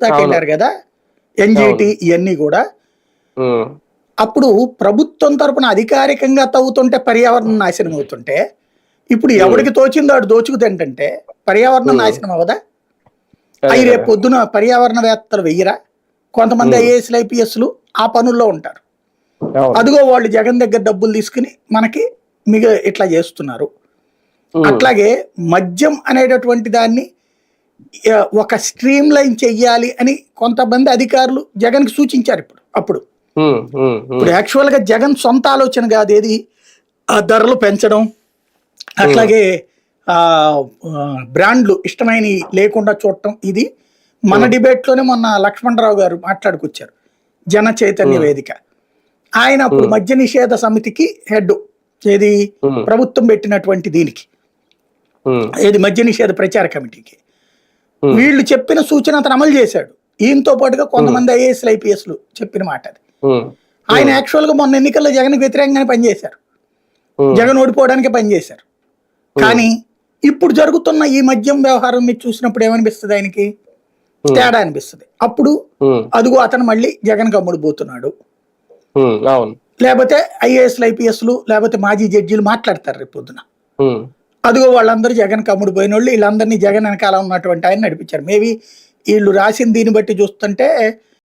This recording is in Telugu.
దాకా అవును. వెళ్ళారు కదా, అవును. ఎన్జిటి ఇవన్నీ కూడా. ఉమ్, అప్పుడు ప్రభుత్వం తరపున అధికారికంగా తవ్వుతుంటే పర్యావరణం నాశనం అవుతుంటే, ఇప్పుడు ఉమ్, ఎవడికి తోచిందో ఆడు దోచుకుతుంటే పర్యావరణం ఉమ్, నాశనం అవ్వదా? అదే అవి రేపు కదా. పొద్దున పర్యావరణవేత్తలు వెయ్యరా? కొంతమంది ఉమ్, ఐఏఎస్లు ఐపీఎస్లు ఆ పనుల్లో ఉంటారు. అవును. అదిగో వాళ్ళు జగన్ దగ్గర డబ్బులు తీసుకుని మనకి ఇట్లా చేస్తున్నారు. ఉమ్, అట్లాగే మద్యం అనేటటువంటి దాన్ని ఒక స్ట్రీమ్ లైన్ చెయ్యాలి అని కొంతమంది అధికారులు జగన్కి సూచించారు అప్పుడు. ఉమ్, ఉమ్, ఇప్పుడు ఉమ్, యాక్చువల్గా జగన్ సొంత ఆలోచన కాదు ఏది, ఆ ధరలు పెంచడం, ఉమ్, అట్లాగే ఆ బ్రాండ్లు ఇష్టమైన లేకుండా చూడటం. ఇది మన ఉమ్, డిబేట్లోనే మొన్న లక్ష్మణరావు గారు మాట్లాడుకొచ్చారు, జన చైతన్య ఉమ్, వేదిక. ఆయన అప్పుడు ఉమ్, మద్య నిషేధ సమితికి హెడ్, ఏది ఉమ్, ప్రభుత్వం పెట్టినటువంటి దీనికి, ఉమ్, ఏది మద్య నిషేధ ప్రచార కమిటీకి. ఉమ్, వీళ్ళు చెప్పిన సూచన అతను అమలు చేశాడు. ఈయనతో పాటుగా ఉమ్, కొంతమంది ఐఏఎస్లు ఐపీఎస్లు చెప్పిన మాట అది. ఉమ్, ఆయన ఉమ్, యాక్చువల్గా మొన్న ఎన్నికల్లో జగన్కి వ్యతిరేకంగానే పనిచేశారు, ఉమ్, జగన్ ఓడిపోవడానికి పనిచేశారు. ఉమ్, కానీ ఇప్పుడు జరుగుతున్న ఈ మద్యం వ్యవహారం మీరు చూసినప్పుడు ఏమనిపిస్తుంది ఆయనకి? ఉమ్, తేడా అనిపిస్తుంది. అప్పుడు ఉమ్, అదిగో అతను మళ్ళీ జగన్ కమ్ముడు పోతున్నాడు. ఉమ్, అవును. లేకపోతే ఐఏఎస్లు ఐపీఎస్లు లేకపోతే మాజీ జడ్జీలు మాట్లాడతారు రేపు పొద్దున, ఉమ్, అదిగో వాళ్ళందరూ జగన్ కమ్ముడు పోయిన వాళ్ళు, వీళ్ళందరినీ జగన్ వెనకాల ఉన్నటువంటి ఆయన నడిపించారు. మేబీ వీళ్ళు రాసిన దీన్ని బట్టి చూస్తుంటే